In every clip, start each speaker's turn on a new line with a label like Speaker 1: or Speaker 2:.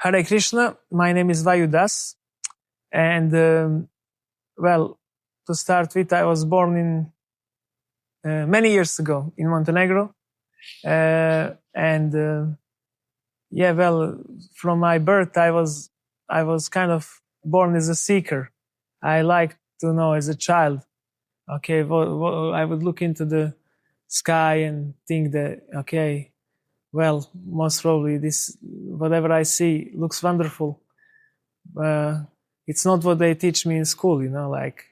Speaker 1: Hare Krishna, my name is Vayu, and well, to start with, I was born in many years ago in Montenegro, and yeah, well, from my birth, I was kind of born as a seeker. I liked to know as a child. Okay, I would look into the sky and think that, okay, well, most probably this, whatever I see looks wonderful. It's not what they teach me in school, like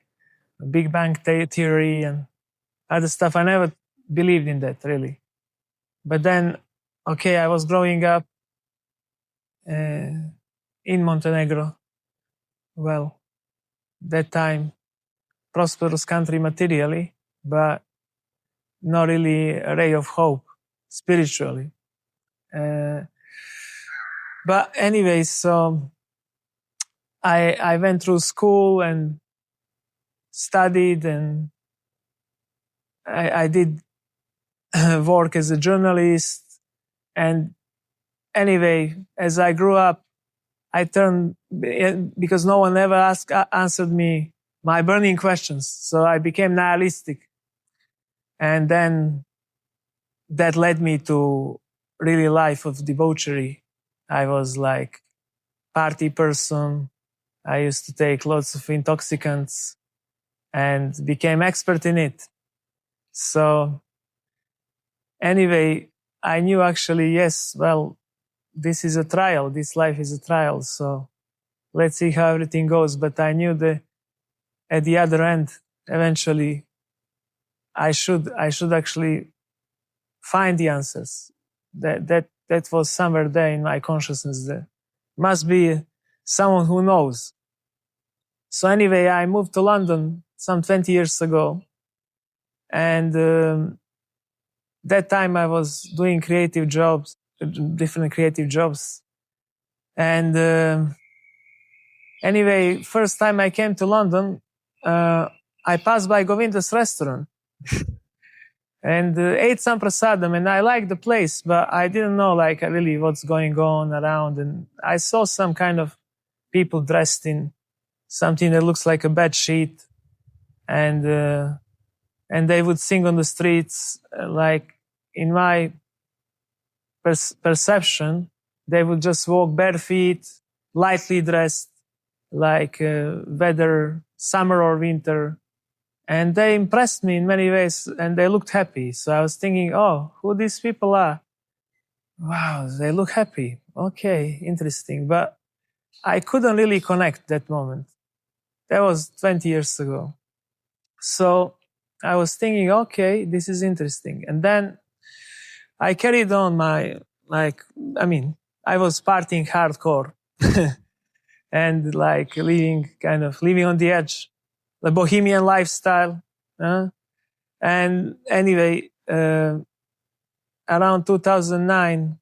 Speaker 1: Big Bang theory and other stuff. I never believed in that, really. But then, okay, I was growing up in Montenegro. Well, that time, prosperous country materially, but not really a ray of hope spiritually. But anyway, so I went through school and studied, and I did work as a journalist. And anyway, as I grew up, I turned, because no one ever answered me my burning questions. So I became nihilistic. And then that led me to really life of debauchery. I was like party person. I used to take lots of intoxicants and became expert in it. So anyway, I knew actually, yes, well, this is a trial. This life is a trial. So let's see how everything goes. But I knew that at the other end, eventually, I should actually find the answers. That was somewhere there in my consciousness. There must be someone who knows. So anyway, I moved to London some 20 years ago. And that time I was doing creative jobs, different creative jobs. And anyway, first time I came to London, I passed by Govinda's restaurant and ate some prasadam, and I liked the place, but I didn't know like really what's going on around. And I saw some kind of people dressed in something that looks like a bed sheet, and they would sing on the streets. Like in my perception, they would just walk bare feet, lightly dressed, like whether summer or winter. And they impressed me in many ways, and they looked happy. So I was thinking, oh, who these people are? Wow, they look happy. Okay, interesting. But I couldn't really connect that moment. That was 20 years ago. So I was thinking, okay, this is interesting. And then I carried on I was partying hardcore and like living on the edge, the bohemian lifestyle. And anyway, around 2009,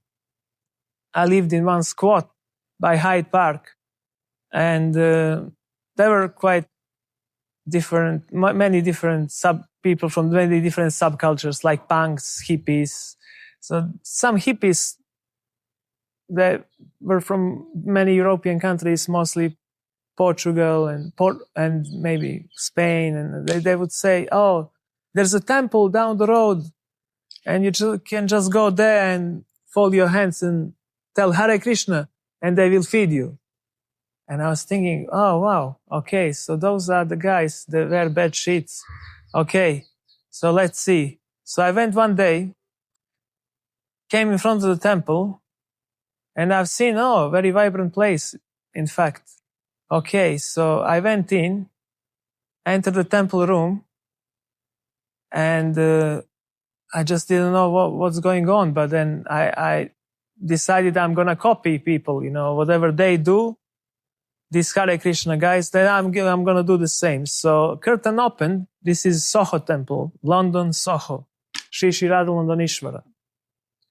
Speaker 1: I lived in one squat by Hyde Park, and there were quite different, many different people from many different subcultures, like punks, hippies. So some hippies that were from many European countries, mostly Portugal and maybe Spain, and they would say, oh, there's a temple down the road, and you can just go there and fold your hands and tell Hare Krishna, and they will feed you. And I was thinking, oh, wow, okay, so those are the guys that wear bed sheets. Okay, so let's see. So I went one day, came in front of the temple, and I've seen, a very vibrant place, in fact. Okay, so I went in, entered the temple room, and I just didn't know what's going on. But then I decided I'm going to copy people, whatever they do, these Hare Krishna guys, then I'm going to do the same. So curtain opened. This is Soho Temple, London, Soho, Shri Shri Radha.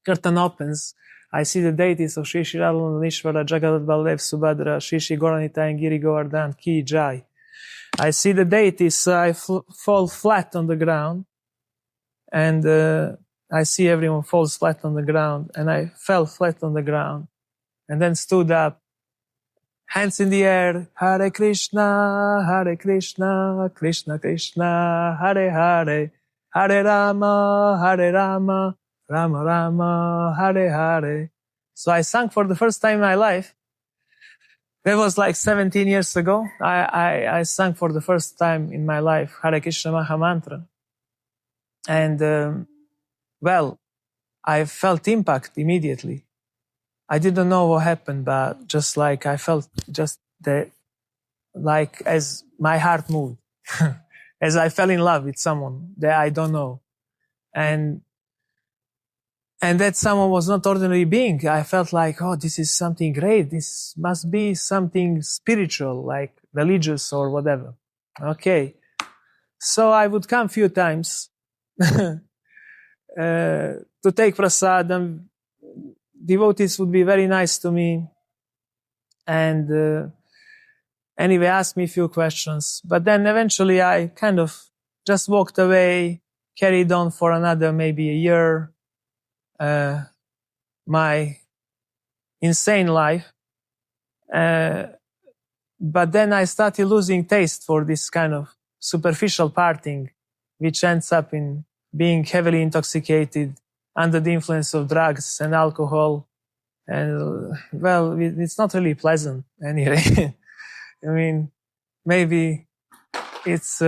Speaker 1: Curtain opens. I see the deities of Shri Shri Radha Jagadat Baladev Subhadra, Shri Shri Goranita and Giri Govardhan, Ki Jai. I see the deities, so I fall flat on the ground, and I see everyone falls flat on the ground, and I fell flat on the ground, and then stood up hands in the air, Hare Krishna, Krishna Krishna, Hare Hare, Hare Rama, Rama Rama, Hare Hare. So I sang for the first time in my life. That was like 17 years ago. I sang for the first time in my life Hare Krishna Maha Mantra. And well, I felt impact immediately. I didn't know what happened, but just like I felt just that, like as my heart moved, as I fell in love with someone that I don't know. And that someone was not ordinary being. I felt like, oh, this is something great. This must be something spiritual, like religious or whatever. Okay. So I would come a few times to take prasadam. Devotees would be very nice to me. And anyway, asked me a few questions. But then eventually I kind of just walked away, carried on for another maybe a year. My insane life. But then I started losing taste for this kind of superficial partying, which ends up in being heavily intoxicated under the influence of drugs and alcohol. And well, it's not really pleasant anyway. I mean, maybe it's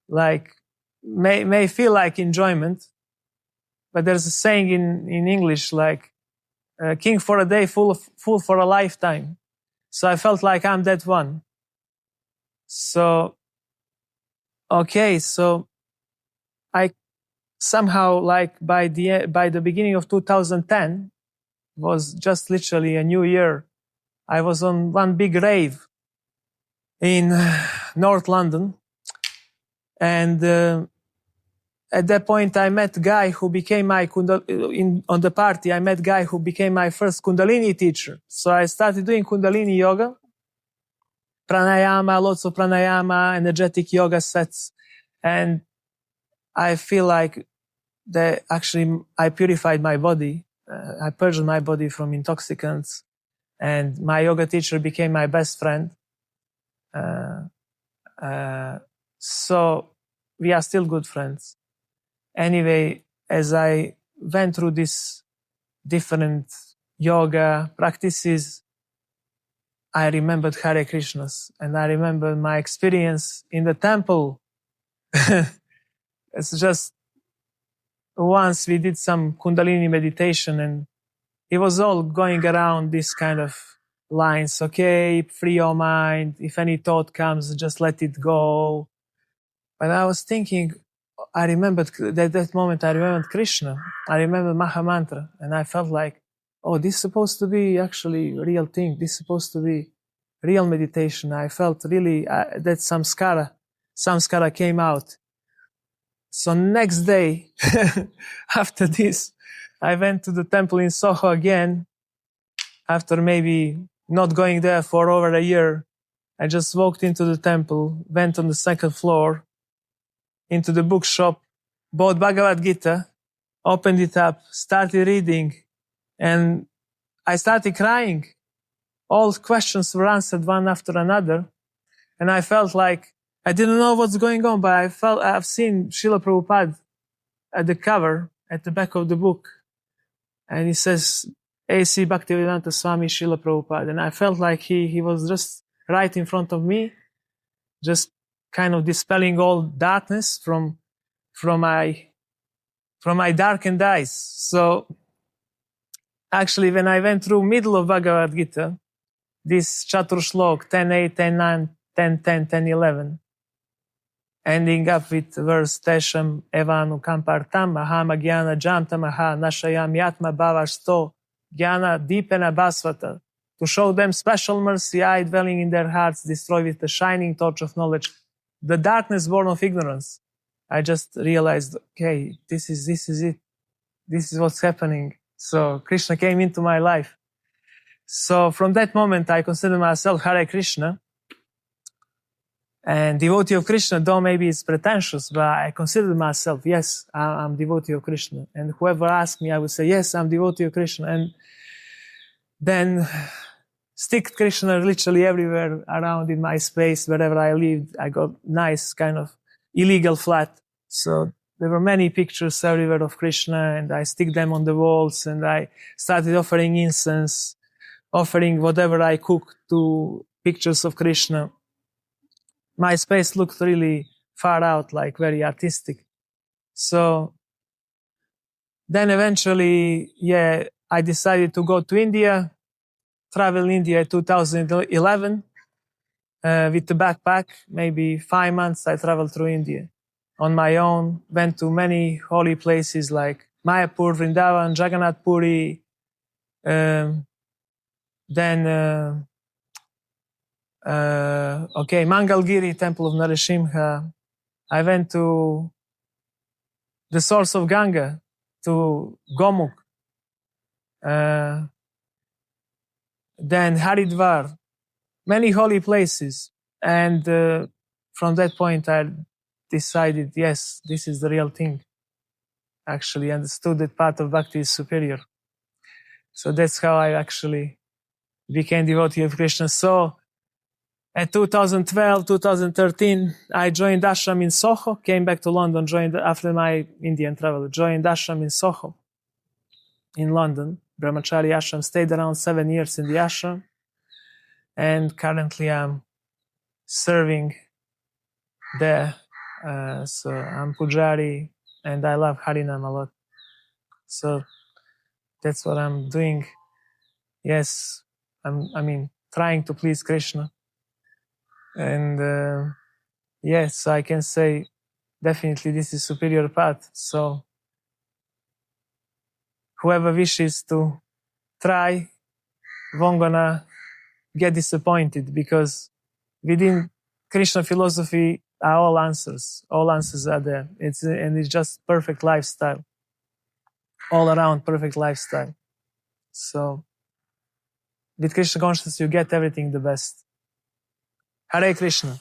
Speaker 1: like, may feel like enjoyment, but there's a saying in English like, king for a day, fool for a lifetime. So I felt like I'm that one. So, okay, so I somehow, like by the beginning of 2010, was just literally a new year. I was on one big rave in North London. And at that point, I met a guy who became my on the party. I met a guy who became my first Kundalini teacher. So I started doing Kundalini yoga, pranayama, lots of pranayama, energetic yoga sets, and I feel like that actually I purified my body. I purged my body from intoxicants, and my yoga teacher became my best friend. So we are still good friends. Anyway, as I went through these different yoga practices, I remembered Hare Krishnas, and I remember my experience in the temple. It's just once we did some Kundalini meditation, and it was all going around this kind of lines. Okay, free your mind. If any thought comes, just let it go. But I was thinking, I remembered that moment, I remembered Krishna. I remembered Maha Mantra. And I felt like, oh, this is supposed to be actually a real thing. This is supposed to be real meditation. I felt really that samskara came out. So next day, after this, I went to the temple in Soho again. After maybe not going there for over a year, I just walked into the temple, went on the second floor, into the bookshop, bought Bhagavad Gita, opened it up, started reading, and I started crying. All questions were answered one after another, and I felt like I didn't know what's going on, but I've seen Srila Prabhupada at the cover, at the back of the book, and he says, A.C. Bhaktivedanta Swami Srila Prabhupada, and I felt like he was just right in front of me, just kind of dispelling all darkness from my darkened eyes. So actually, when I went through middle of Bhagavad Gita, this Chatur Shlok, 10.8, 10.9, 10.10, 10.11, ending up with verse Tesham Evanu Kampartam Mahama Gyana Jantamaha Nashayam Yatma Bhavasto Gyana Deepena Basvata, to show them special mercy, I dwelling in their hearts, destroy with the shining torch of knowledge the darkness born of ignorance. I just realized, okay, this is it. This is what's happening. So Krishna came into my life. So from that moment, I consider myself Hare Krishna. And devotee of Krishna, though maybe it's pretentious, but I consider myself, yes, I'm devotee of Krishna. And whoever asks me, I would say, yes, I'm devotee of Krishna. And then stick Krishna literally everywhere around in my space, wherever I lived. I got nice kind of illegal flat. So there were many pictures everywhere of Krishna, and I stick them on the walls, and I started offering incense, offering whatever I cooked to pictures of Krishna. My space looked really far out, like very artistic. So then eventually, I decided to go to India, travel India in 2011 with the backpack. Maybe 5 months I traveled through India on my own, went to many holy places like Mayapur, Vrindavan, Jagannath Puri, Mangalgiri, Temple of Narasimha. I went to the source of Ganga, to Gomukh. Then Haridwar, many holy places. And from that point, I decided, yes, this is the real thing. Actually understood that part of Bhakti is superior. So that's how I actually became devotee of Krishna. So at 2012, 2013, I joined ashram in Soho, came back to London, joined after my Indian travel, joined ashram in Soho in London, Brahmachari ashram, stayed around 7 years in the ashram. And currently I'm serving there. So I'm Pujari and I love Harinam a lot. So that's what I'm doing. Yes, I'm trying to please Krishna. And yes, I can say definitely this is superior path. So whoever wishes to try won't gonna get disappointed, because within Krishna philosophy are all answers. All answers are there. It's just perfect lifestyle. All around perfect lifestyle. So with Krishna consciousness you get everything the best. Hare Krishna.